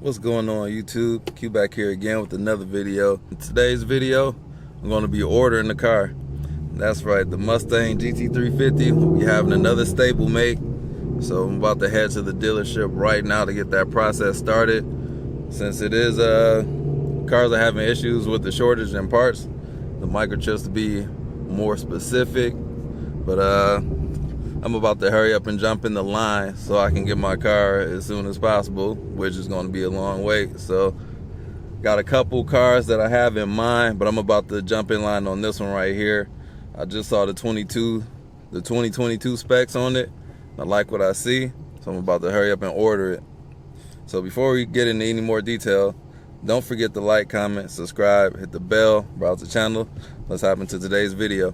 What's going on, YouTube? Q back here again with another video. In today's video, I'm going to be ordering the car. That's right, the Mustang GT350 will be having another stablemate. So I'm about to head to the dealership right now to get that process started. Since it is cars are having issues with the shortage in parts, the microchips to be more specific. But I'm about to hurry up and jump in the line so I can get my car as soon as possible, which is going to be a long wait. So got a couple cars that I have in mind, but I'm about to jump in line on this one right here. I just saw the 2022 specs on it. I like what I see, so I'm about to hurry up and order it. So before we get into any more detail, don't forget to like, comment, subscribe, hit the bell, browse the channel. Let's hop into today's video.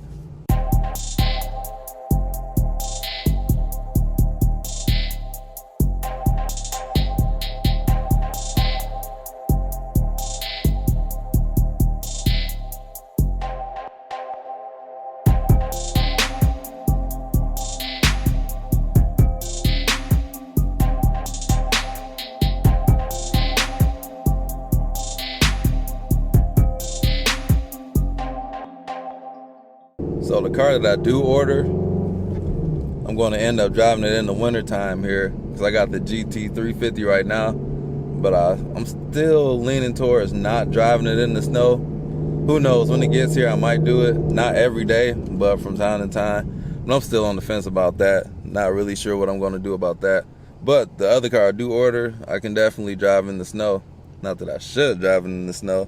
So the car that I do order, I'm going to end up driving it in the winter time here because I got the GT350 right now, but I'm still leaning towards not driving it in the snow. Who knows, when it gets here I might do it, not every day, but from time to time. But I'm still on the fence about that, not really sure what I'm going to do about that. But the other car I do order, I can definitely drive in the snow. Not that I should drive it in the snow.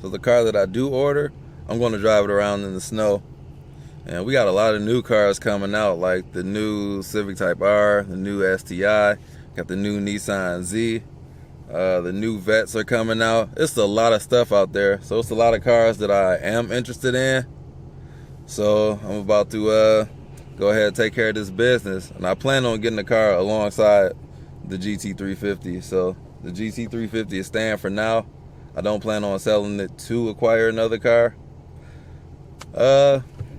So the car that I do order, I'm going to drive it around in the snow. And we got a lot of new cars coming out, like the new Civic Type R, the new STI, got the new Nissan Z, the new Vets are coming out. It's a lot of stuff out there, so it's a lot of cars that I am interested in. So I'm about to go ahead and take care of this business, and I plan on getting the car alongside the GT350. So the GT350 is staying for now. I don't plan on selling it to acquire another car.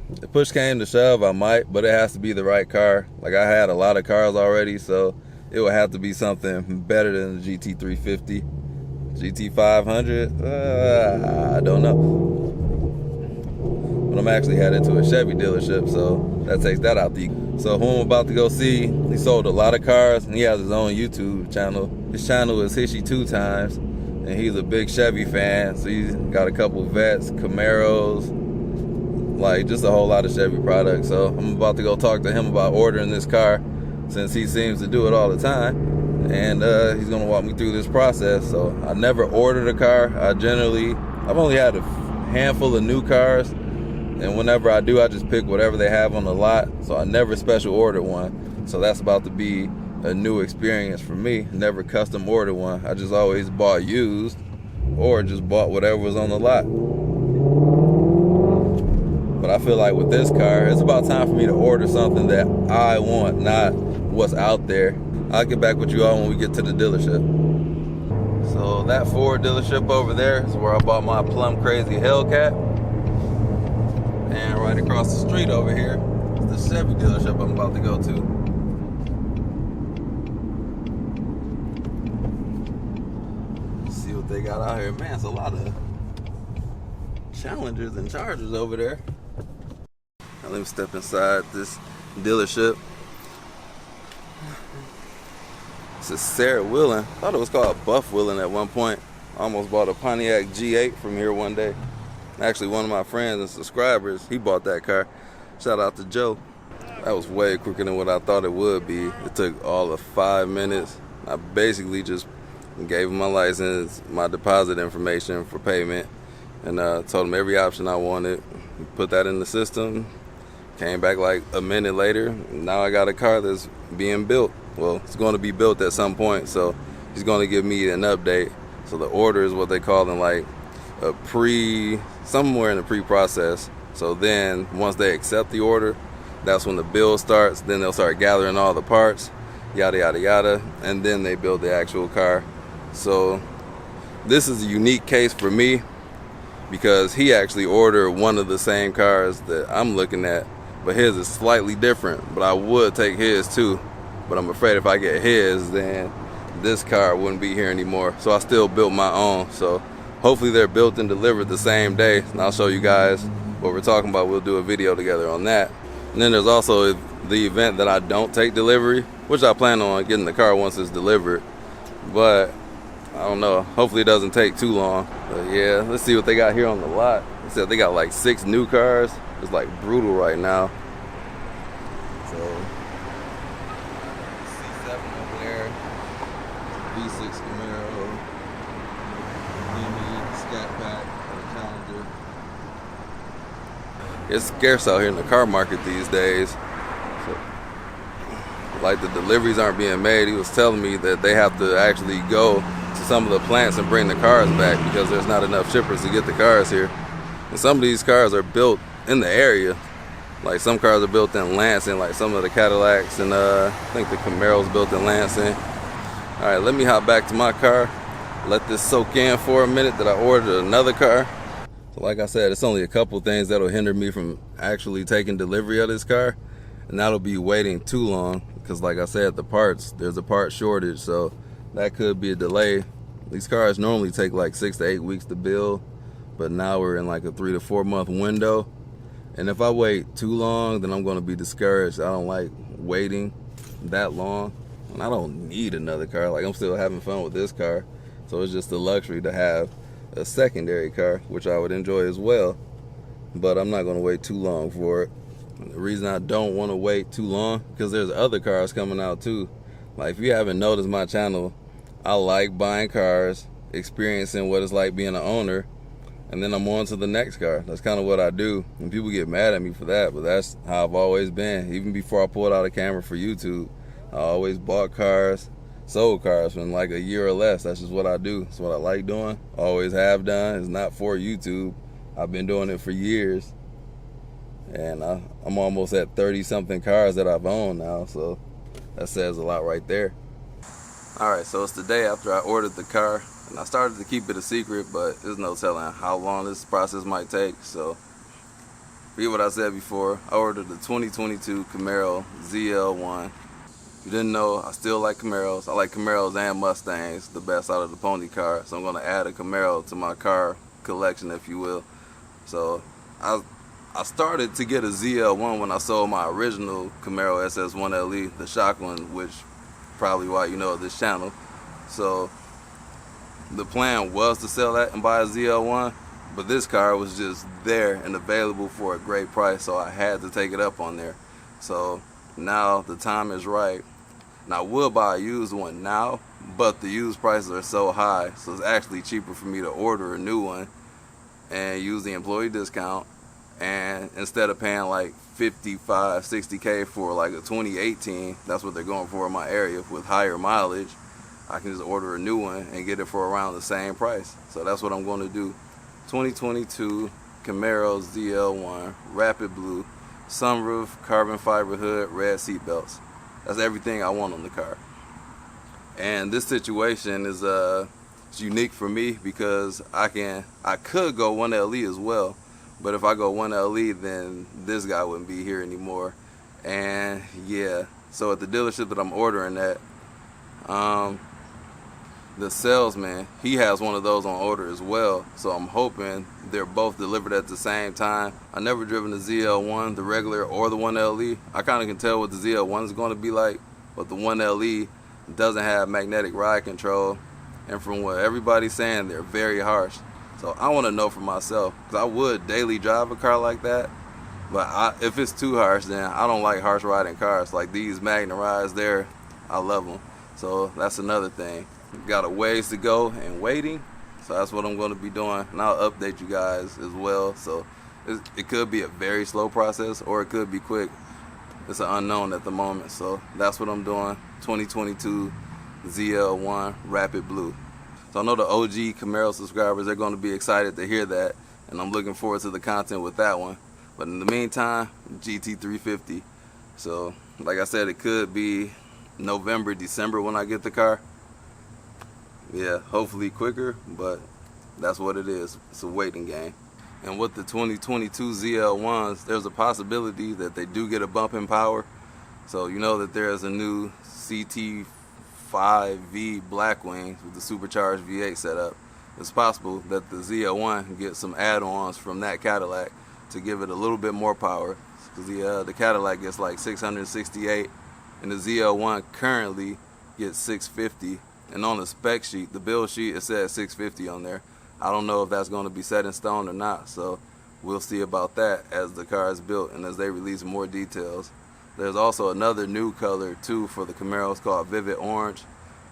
If push came to shove, I might, but it has to be the right car. Like, I had a lot of cars already, so it would have to be something better than the GT350. GT500, I don't know. But I'm actually headed to a Chevy dealership, so that takes that out the. So who I'm about to go see, he sold a lot of cars, and he has his own YouTube channel. His channel is Hishy 2 Times, and he's a big Chevy fan, so he's got a couple Vets, Camaros, like just a whole lot of Chevy products. So I'm about to go talk to him about ordering this car, since he seems to do it all the time, and he's gonna walk me through this process. So I never ordered a car. I've only had a handful of new cars, and whenever I do, I just pick whatever they have on the lot. So I never special ordered one. So that's about to be a new experience for me. Never custom ordered one. I just always bought used or just bought whatever was on the lot. But I feel like with this car, it's about time for me to order something that I want, not what's out there. I'll get back with you all when we get to the dealership. So that Ford dealership over there is where I bought my Plum Crazy Hellcat. And right across the street over here is the Chevy dealership I'm about to go to. Let's see what they got out here. Man, it's a lot of Challengers and Chargers over there. Now let me step inside this dealership. This is Sarah Wheeling. I thought it was called Buff Wheeling at one point. I almost bought a Pontiac G8 from here one day. Actually, one of my friends and subscribers, he bought that car. Shout out to Joe. That was way quicker than what I thought it would be. It took all of 5 minutes. I basically just gave him my license, my deposit information for payment, and told him every option I wanted. Put that in the system. Came back like a minute later. Now I got a car that's being built. Well, it's going to be built at some point, so he's going to give me an update. So the order is what they call in like a somewhere in the pre-process. So then once they accept the order, that's when the build starts. Then they'll start gathering all the parts, yada yada yada, and then they build the actual car. So this is a unique case for me because he actually ordered one of the same cars that I'm looking at, but his is slightly different. But I would take his too, but I'm afraid if I get his, then this car wouldn't be here anymore. So I still built my own. So hopefully they're built and delivered the same day, and I'll show you guys what we're talking about. We'll do a video together on that. And then there's also the event that I don't take delivery, which I plan on getting the car once it's delivered. But I don't know, hopefully it doesn't take too long. But yeah, let's see what they got here on the lot. They said they got like 6 new cars. It's like brutal right now. So C7 over there, V6 Camaro, Scat Pack, and Challenger. It's scarce out here in the car market these days. So, like, the deliveries aren't being made. He was telling me that they have to actually go to some of the plants and bring the cars back because there's not enough shippers to get the cars here. And some of these cars are built in the area. Like, some cars are built in Lansing, like some of the Cadillacs, and I think the Camaro's built in Lansing. All right, let me hop back to my car, let this soak in for a minute that I ordered another car. So like I said, it's only a couple things that'll hinder me from actually taking delivery of this car, and that'll be waiting too long because, like I said, there's a part shortage, so that could be a delay. These cars normally take like 6 to 8 weeks to build, but now we're in like a 3 to 4 month window. And if I wait too long, then I'm going to be discouraged. I don't like waiting that long. And I don't need another car. Like, I'm still having fun with this car. So it's just a luxury to have a secondary car, which I would enjoy as well. But I'm not going to wait too long for it. And the reason I don't want to wait too long, because there's other cars coming out too. Like, if you haven't noticed my channel, I like buying cars, experiencing what it's like being an owner, and then I'm on to the next car. That's kind of what I do. And people get mad at me for that, but that's how I've always been. Even before I pulled out a camera for YouTube, I always bought cars, sold cars in like a year or less. That's just what I do. It's what I like doing. Always have done. It's not for YouTube. I've been doing it for years. And I'm almost at 30-something cars that I've owned now, so that says a lot right there. All right, so it's the day after I ordered the car. And I started to keep it a secret, but there's no telling how long this process might take. So, forget what I said before. I ordered the 2022 Camaro ZL1. If you didn't know, I still like Camaros. I like Camaros and Mustangs, the best out of the pony car. So I'm going to add a Camaro to my car collection, if you will. So I started to get a ZL1 when I sold my original Camaro SS1LE, the shock one, which probably why you know this channel. So the plan was to sell that and buy a ZL1, but this car was just there and available for a great price, so I had to take it up on there. So now the time is right. And I will buy a used one now, but the used prices are so high, so it's actually cheaper for me to order a new one and use the employee discount. And instead of paying like 55, 60K for like a 2018, that's what they're going for in my area with higher mileage, I can just order a new one and get it for around the same price. So that's what I'm going to do. 2022 Camaro ZL1, Rapid Blue, sunroof, carbon fiber hood, red seat belts. That's everything I want on the car. And this situation is it's unique for me because I could go 1LE as well, but if I go 1LE, then this guy wouldn't be here anymore. And yeah, so at the dealership that I'm ordering at, the salesman, he has one of those on order as well, so I'm hoping they're both delivered at the same time. I never driven the ZL1, the regular or the 1LE. I kind of can tell what the ZL1 is going to be like, but the 1LE doesn't have magnetic ride control, and from what everybody's saying, they're very harsh. So I want to know for myself, because I would daily drive a car like that, but if it's too harsh, then I don't like harsh riding cars. Like these Magna Rides there, I love them. So that's another thing. Got a ways to go and waiting, so that's what I'm going to be doing, and I'll update you guys as well. So it could be a very slow process or it could be quick. It's an unknown at the moment, so that's what I'm doing. 2022 ZL1 Rapid Blue. So I know the OG Camaro subscribers, they're going to be excited to hear that, and I'm looking forward to the content with that one. But in the meantime, GT350. So like I said, it could be November, December when I get the car. Yeah, hopefully quicker, but that's what it is. It's a waiting game. And with the 2022 ZL1s, there's a possibility that they do get a bump in power. So you know that there's a new CT 5V Blackwings with the supercharged V8 setup. It's possible that the ZL1 can get some add-ons from that Cadillac to give it a little bit more power, because the Cadillac gets like 668 and the ZL1 currently gets 650, and on the spec sheet, the build sheet, it says 650 on there. I don't know if that's going to be set in stone or not, so we'll see about that as the car is built and as they release more details. There's also another new color too for the Camaro. It's called Vivid Orange.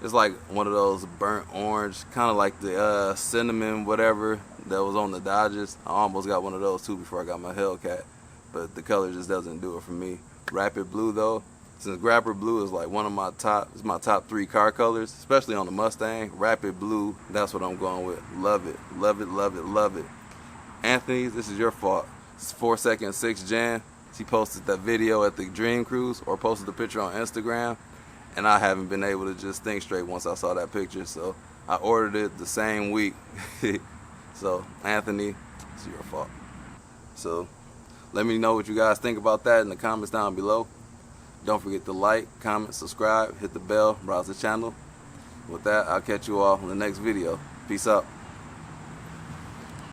It's like one of those burnt orange, kind of like the cinnamon whatever that was on the Dodges. I almost got one of those too before I got my Hellcat, but the color just doesn't do it for me. Rapid Blue though, since Rapid Blue is like one of my top 3 car colors, especially on the Mustang. Rapid Blue, that's what I'm going with. Love it, love it, love it, love it. Anthony, this is your fault. It's 4 Second 6 Jan. He posted that video at the Dream Cruise or posted the picture on Instagram, and I haven't been able to just think straight once I saw that picture, so I ordered it the same week. So Anthony, it's your fault. So let me know what you guys think about that in the comments down below. Don't forget to like, comment, subscribe, hit the bell, browse the channel. With that, I'll catch you all in the next video. Peace out.